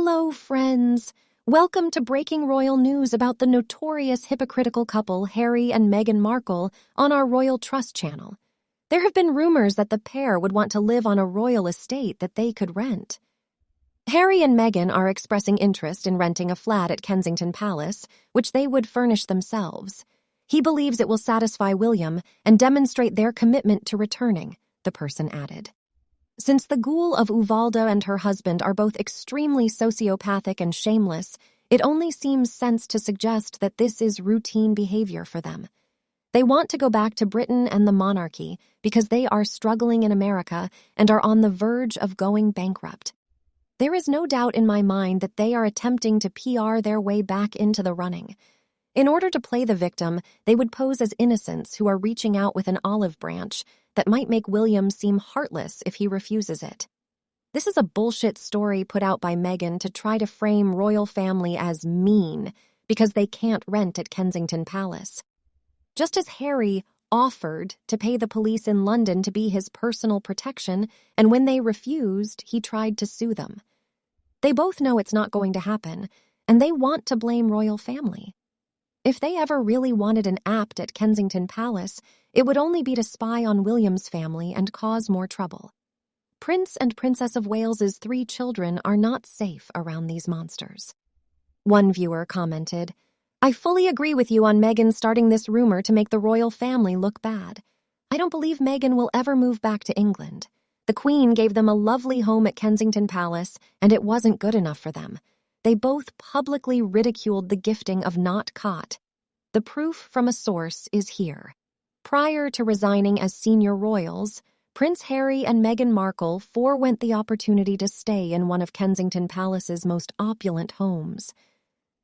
Hello, friends. Welcome to breaking royal news about the notorious hypocritical couple Harry and Meghan Markle on our Royal Trust channel. There have been rumors that the pair would want to live on a royal estate that they could rent. Harry and Meghan are expressing interest in renting a flat at Kensington Palace, which they would furnish themselves. He believes it will satisfy William and demonstrate their commitment to returning, the person added. Since the ghoul of Uvalda and her husband are both extremely sociopathic and shameless, it only seems sense to suggest that this is routine behavior for them. They want to go back to Britain and the monarchy because they are struggling in America and are on the verge of going bankrupt. There is no doubt in my mind that they are attempting to PR their way back into the running. In order to play the victim, they would pose as innocents who are reaching out with an olive branch that might make William seem heartless if he refuses it. This is a bullshit story put out by Meghan to try to frame royal family as mean because they can't rent at Kensington Palace. Just as Harry offered to pay the police in London to be his personal protection, and when they refused, he tried to sue them. They both know it's not going to happen, and they want to blame royal family. If they ever really wanted an apt at Kensington Palace, it would only be to spy on William's family and cause more trouble. Prince and Princess of Wales's 3 children are not safe around these monsters. One viewer commented, "I fully agree with you on Meghan starting this rumor to make the royal family look bad. I don't believe Meghan will ever move back to England. The Queen gave them a lovely home at Kensington Palace, and it wasn't good enough for them. They both publicly ridiculed the gifting of not caught. The proof from a source is here." Prior to resigning as senior royals, Prince Harry and Meghan Markle forewent the opportunity to stay in one of Kensington Palace's most opulent homes.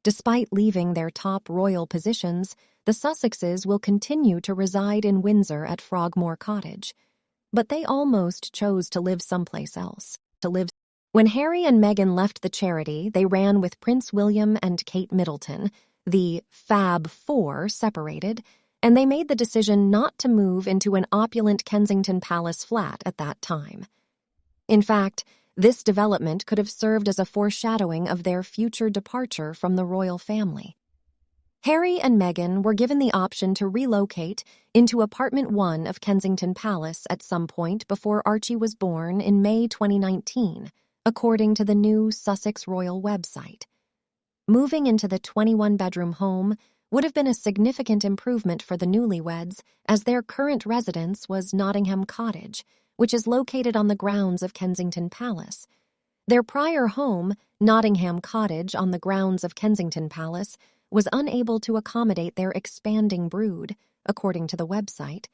Despite leaving their top royal positions, the Sussexes will continue to reside in Windsor at Frogmore Cottage. But they almost chose to live someplace else. When Harry and Meghan left the charity, they ran with Prince William and Kate Middleton. The Fab Four separated, and they made the decision not to move into an opulent Kensington Palace flat at that time. In fact, this development could have served as a foreshadowing of their future departure from the royal family. Harry and Meghan were given the option to relocate into Apartment 1 of Kensington Palace at some point before Archie was born in May 2019, according to the new Sussex Royal website. Moving into the 21-bedroom home would have been a significant improvement for the newlyweds, as their current residence was Nottingham Cottage, which is located on the grounds of Kensington Palace. Their prior home, Nottingham Cottage on the grounds of Kensington Palace, was unable to accommodate their expanding brood, according to the website.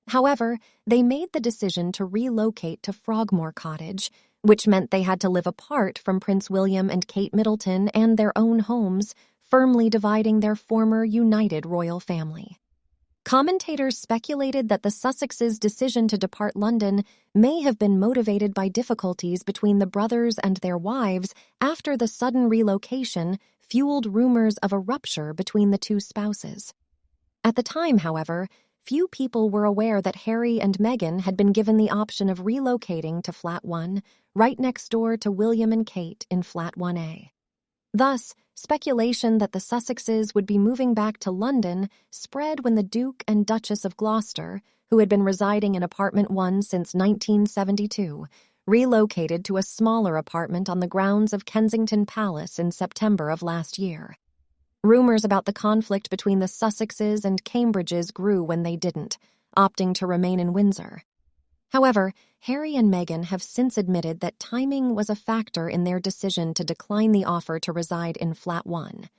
However, they made the decision to relocate to Frogmore Cottage, which meant they had to live apart from Prince William and Kate Middleton and their own homes, firmly dividing their former united royal family. Commentators speculated that the Sussexes' decision to depart London may have been motivated by difficulties between the brothers and their wives after the sudden relocation fueled rumors of a rupture between the two spouses. At the time, however, few people were aware that Harry and Meghan had been given the option of relocating to Flat 1, right next door to William and Kate in Flat 1A. Thus, speculation that the Sussexes would be moving back to London spread when the Duke and Duchess of Gloucester, who had been residing in Apartment 1 since 1972, relocated to a smaller apartment on the grounds of Kensington Palace in September of last year. Rumors about the conflict between the Sussexes and Cambridges grew when they didn't, opting to remain in Windsor. However, Harry and Meghan have since admitted that timing was a factor in their decision to decline the offer to reside in Flat 1.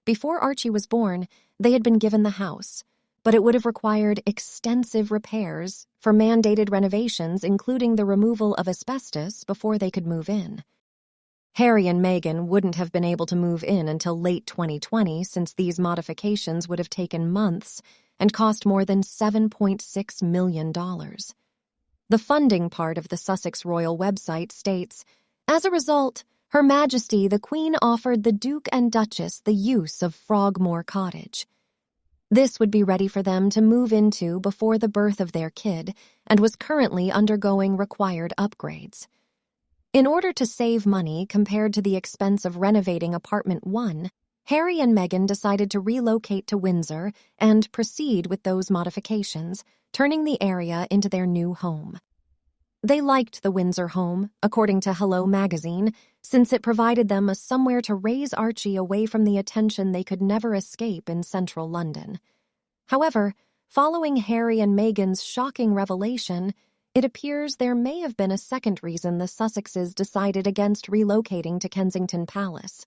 Before Archie was born, they had been given the house, but it would have required extensive repairs for mandated renovations, including the removal of asbestos, before they could move in. Harry and Meghan wouldn't have been able to move in until late 2020, since these modifications would have taken months and cost more than $7.6 million. The funding part of the Sussex Royal website states, "As a result, Her Majesty the Queen offered the Duke and Duchess the use of Frogmore Cottage. This would be ready for them to move into before the birth of their kid and was currently undergoing required upgrades. In order to save money compared to the expense of renovating apartment 1, Harry and Meghan decided to relocate to Windsor and proceed with those modifications, turning the area into their new home. They liked the Windsor home, according to Hello magazine, since it provided them a somewhere to raise Archie away from the attention they could never escape in central London. However, following Harry and Meghan's shocking revelation, it appears there may have been a second reason the Sussexes decided against relocating to Kensington Palace.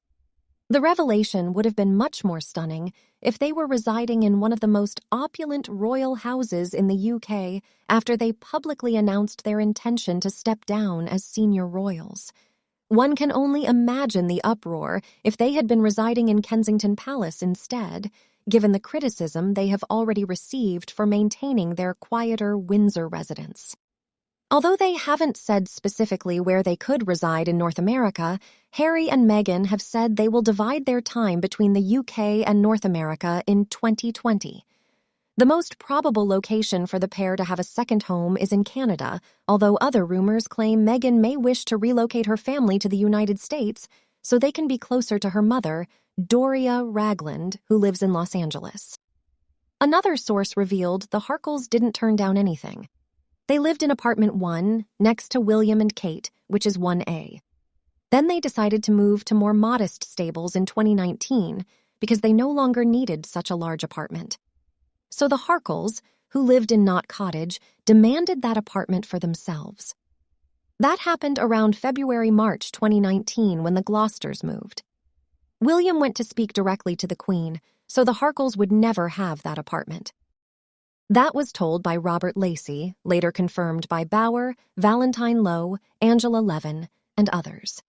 The revelation would have been much more stunning if they were residing in one of the most opulent royal houses in the UK after they publicly announced their intention to step down as senior royals. One can only imagine the uproar if they had been residing in Kensington Palace instead, given the criticism they have already received for maintaining their quieter Windsor residence. Although they haven't said specifically where they could reside in North America, Harry and Meghan have said they will divide their time between the UK and North America in 2020. The most probable location for the pair to have a second home is in Canada, although other rumors claim Meghan may wish to relocate her family to the United States so they can be closer to her mother, Doria Ragland, who lives in Los Angeles. Another source revealed the Harkles didn't turn down anything. They lived in apartment 1, next to William and Kate, which is 1A. Then they decided to move to more modest stables in 2019 because they no longer needed such a large apartment. So the Harkles, who lived in Knott Cottage, demanded that apartment for themselves. That happened around February-March 2019 when the Gloucesters moved. William went to speak directly to the Queen, so the Harkles would never have that apartment. That was told by Robert Lacey, later confirmed by Bauer, Valentine Lowe, Angela Levin, and others.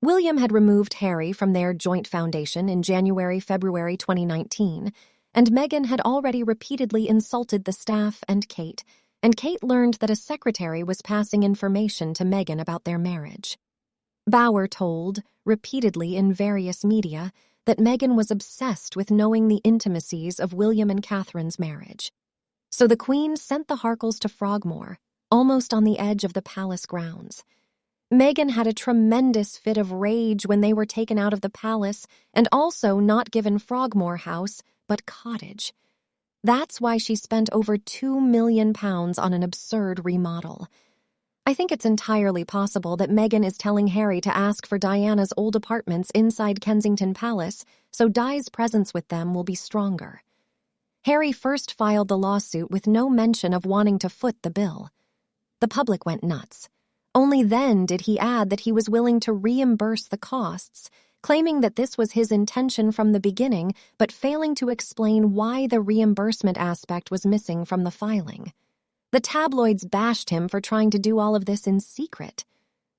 William had removed Harry from their joint foundation in January-February 2019, and Meghan had already repeatedly insulted the staff and Kate learned that a secretary was passing information to Meghan about their marriage. Bauer told, repeatedly in various media, that Meghan was obsessed with knowing the intimacies of William and Catherine's marriage. So the Queen sent the Harkles to Frogmore, almost on the edge of the palace grounds. Meghan had a tremendous fit of rage when they were taken out of the palace and also not given Frogmore House, but Cottage. That's why she spent over £2 million on an absurd remodel. I think it's entirely possible that Meghan is telling Harry to ask for Diana's old apartments inside Kensington Palace so Di's presence with them will be stronger. Harry first filed the lawsuit with no mention of wanting to foot the bill. The public went nuts. Only then did he add that he was willing to reimburse the costs, claiming that this was his intention from the beginning, but failing to explain why the reimbursement aspect was missing from the filing. The tabloids bashed him for trying to do all of this in secret.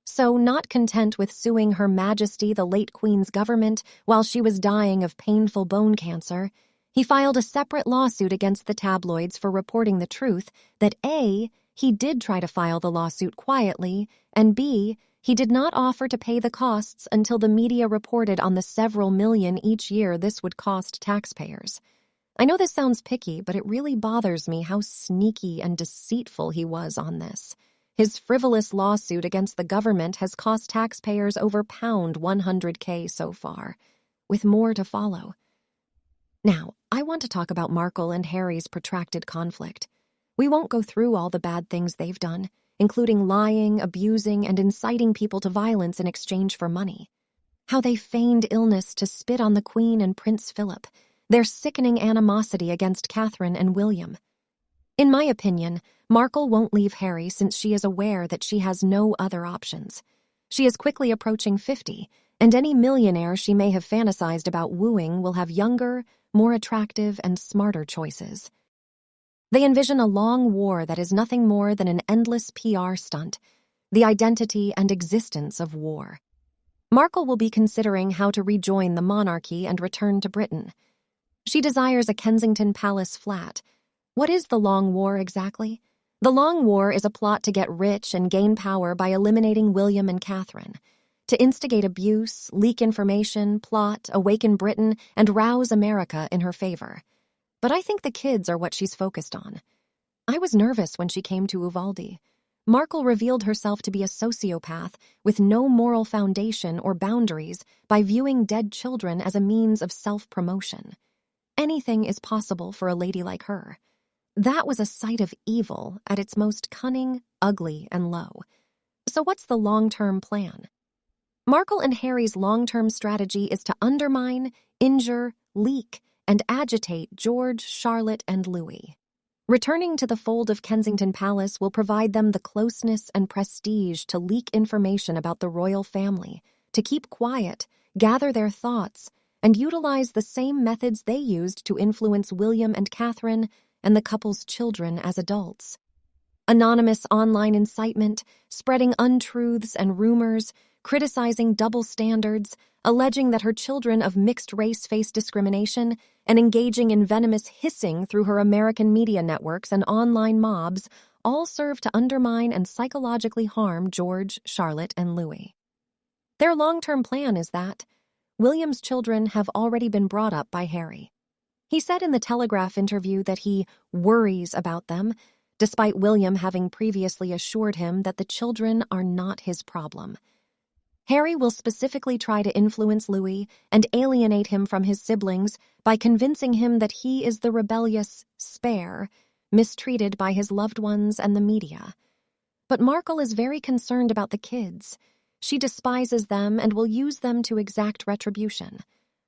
So, not content with suing Her Majesty the late Queen's government while she was dying of painful bone cancer, he filed a separate lawsuit against the tabloids for reporting the truth that A, he did try to file the lawsuit quietly, and B, he did not offer to pay the costs until the media reported on the several million each year this would cost taxpayers. I know this sounds picky, but it really bothers me how sneaky and deceitful he was on this. His frivolous lawsuit against the government has cost taxpayers over £100K so far, with more to follow. Now, I want to talk about Markle and Harry's protracted conflict. We won't go through all the bad things they've done, including lying, abusing, and inciting people to violence in exchange for money. How they feigned illness to spit on the Queen and Prince Philip, their sickening animosity against Catherine and William. In my opinion, Markle won't leave Harry since she is aware that she has no other options. She is quickly approaching 50, and any millionaire she may have fantasized about wooing will have younger, more attractive, and smarter choices. They envision a long war that is nothing more than an endless PR stunt, the identity and existence of war. Markle will be considering how to rejoin the monarchy and return to Britain. She desires a Kensington Palace flat. What is the Long War exactly? The Long War is a plot to get rich and gain power by eliminating William and Catherine, to instigate abuse, leak information, plot, awaken Britain, and rouse America in her favor. But I think the kids are what she's focused on. I was nervous when she came to Uvalde. Markle revealed herself to be a sociopath with no moral foundation or boundaries by viewing dead children as a means of self-promotion. Anything is possible for a lady like her. That was a sight of evil at its most cunning, ugly, and low. So what's the long-term plan? Markle and Harry's long-term strategy is to undermine, injure, leak, and agitate George, Charlotte, and Louis. Returning to the fold of Kensington Palace will provide them the closeness and prestige to leak information about the royal family, to keep quiet, gather their thoughts, and utilize the same methods they used to influence William and Catherine and the couple's children as adults. Anonymous online incitement, spreading untruths and rumors, criticizing double standards, alleging that her children of mixed race face discrimination, and engaging in venomous hissing through her American media networks and online mobs all serve to undermine and psychologically harm George, Charlotte, and Louis. Their long-term plan is that William's children have already been brought up by Harry. He said in the Telegraph interview that he worries about them, despite William having previously assured him that the children are not his problem. Harry will specifically try to influence Louis and alienate him from his siblings by convincing him that he is the rebellious spare, mistreated by his loved ones and the media. But Markle is very concerned about the kids. She despises them and will use them to exact retribution.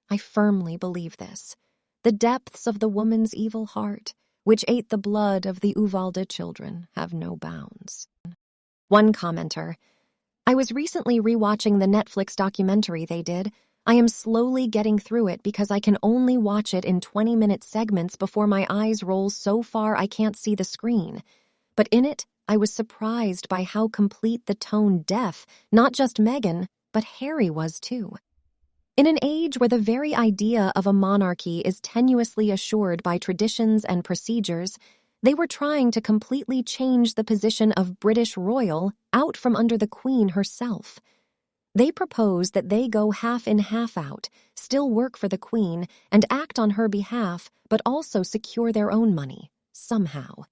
I firmly believe this. The depths of the woman's evil heart, which ate the blood of the Uvalde children, have no bounds. One commenter: I was recently rewatching the Netflix documentary they did. I am slowly getting through it because I can only watch it in 20-minute segments before my eyes roll so far I can't see the screen. But in it, I was surprised by how complete the tone deaf, not just Meghan, but Harry was too. In an age where the very idea of a monarchy is tenuously assured by traditions and procedures, they were trying to completely change the position of British royal out from under the Queen herself. They proposed that they go half in, half out, still work for the Queen, and act on her behalf, but also secure their own money, somehow.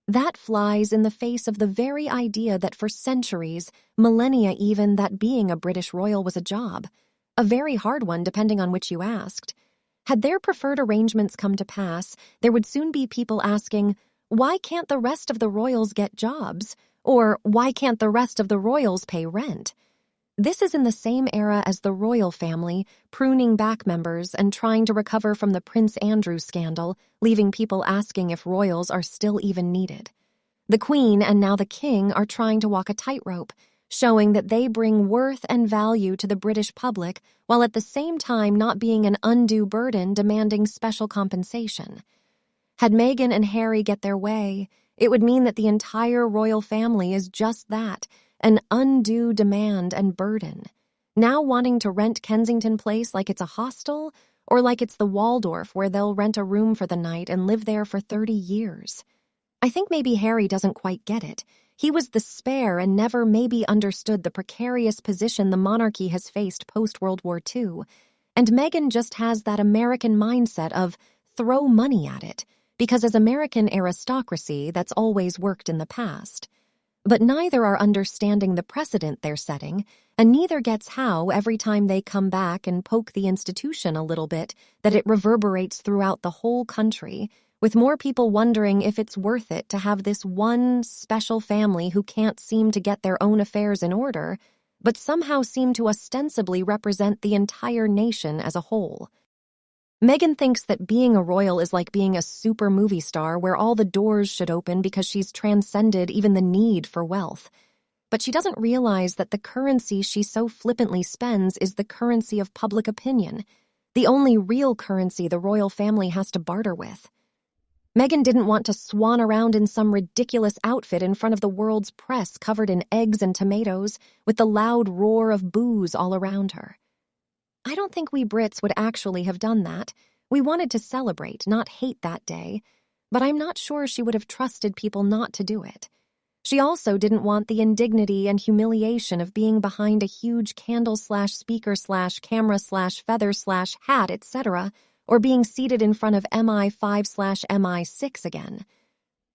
That flies in the face of the very idea that for centuries, millennia even, that being a British royal was a job. A very hard one, depending on which you asked. Had their preferred arrangements come to pass, there would soon be people asking, why can't the rest of the royals get jobs? Or why can't the rest of the royals pay rent? This is in the same era as the royal family, pruning back members and trying to recover from the Prince Andrew scandal, leaving people asking if royals are still even needed. The Queen and now the King are trying to walk a tightrope, showing that they bring worth and value to the British public while at the same time not being an undue burden demanding special compensation. Had Meghan and Harry get their way, it would mean that the entire royal family is just that, an undue demand and burden. Now wanting to rent Kensington Place like it's a hostel, or like it's the Waldorf where they'll rent a room for the night and live there for 30 years. I think maybe Harry doesn't quite get it. He was the spare and never maybe understood the precarious position the monarchy has faced post-World War II. And Meghan just has that American mindset of throw money at it, because as American aristocracy, that's always worked in the past. But neither are understanding the precedent they're setting, and neither gets how, every time they come back and poke the institution a little bit, that it reverberates throughout the whole country, with more people wondering if it's worth it to have this one special family who can't seem to get their own affairs in order, but somehow seem to ostensibly represent the entire nation as a whole. Meghan thinks that being a royal is like being a super movie star where all the doors should open because she's transcended even the need for wealth. But she doesn't realize that the currency she so flippantly spends is the currency of public opinion, the only real currency the royal family has to barter with. Meghan didn't want to swan around in some ridiculous outfit in front of the world's press covered in eggs and tomatoes with the loud roar of booze all around her. I don't think we Brits would actually have done that. We wanted to celebrate, not hate that day, but I'm not sure she would have trusted people not to do it. She also didn't want the indignity and humiliation of being behind a huge candle/speaker/camera/feather/hat, etc., or being seated in front of MI5/MI6 again.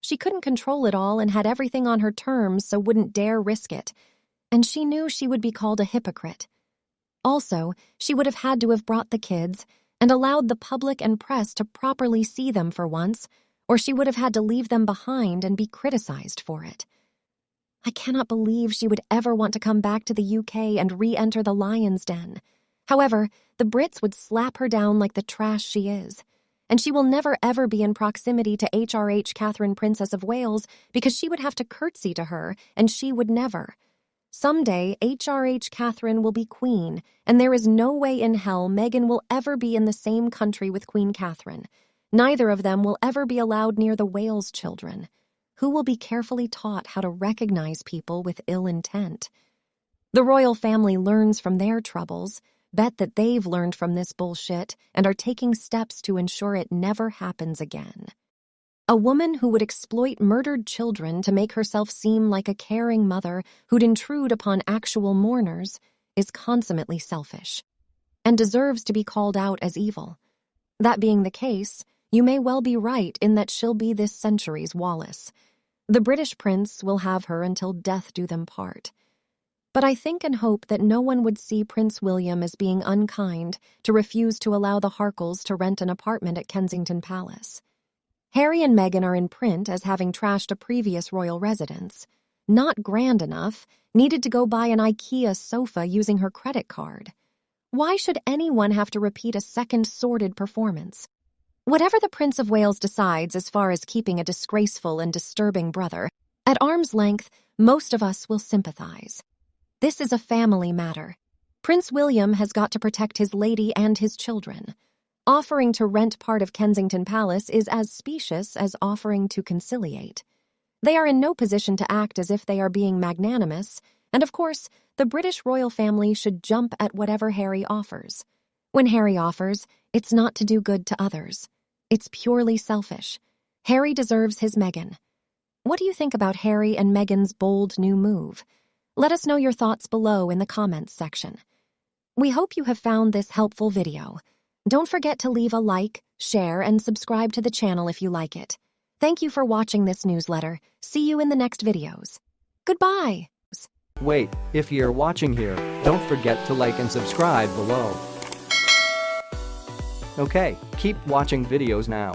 She couldn't control it all and had everything on her terms, so wouldn't dare risk it. And she knew she would be called a hypocrite. Also, she would have had to have brought the kids and allowed the public and press to properly see them for once, or she would have had to leave them behind and be criticized for it. I cannot believe she would ever want to come back to the UK and re-enter the lion's den. However, the Brits would slap her down like the trash she is, and she will never ever be in proximity to HRH Catherine Princess of Wales because she would have to curtsy to her, and she would never. Someday, HRH Catherine will be queen, and there is no way in hell Meghan will ever be in the same country with Queen Catherine. Neither of them will ever be allowed near the Wales children, who will be carefully taught how to recognize people with ill intent. The royal family learns from their troubles, bet that they've learned from this bullshit, and are taking steps to ensure it never happens again. A woman who would exploit murdered children to make herself seem like a caring mother who'd intrude upon actual mourners is consummately selfish and deserves to be called out as evil. That being the case, you may well be right in that she'll be this century's Wallis. The British prince will have her until death do them part. But I think and hope that no one would see Prince William as being unkind to refuse to allow the Harkles to rent an apartment at Kensington Palace. Harry and Meghan are in print as having trashed a previous royal residence. Not grand enough, needed to go buy an IKEA sofa using her credit card. Why should anyone have to repeat a second sordid performance? Whatever the Prince of Wales decides as far as keeping a disgraceful and disturbing brother, at arm's length, most of us will sympathize. This is a family matter. Prince William has got to protect his lady and his children. Offering to rent part of Kensington Palace is as specious as offering to conciliate. They are in no position to act as if they are being magnanimous, and of course, the British royal family should jump at whatever Harry offers. When Harry offers, it's not to do good to others. It's purely selfish. Harry deserves his Meghan. What do you think about Harry and Meghan's bold new move? Let us know your thoughts below in the comments section. We hope you have found this helpful video. Don't forget to leave a like, share, and subscribe to the channel if you like it. Thank you for watching this newsletter. See you in the next videos. Goodbye. Wait, if you're watching here, don't forget to like and subscribe below. Okay, keep watching videos now.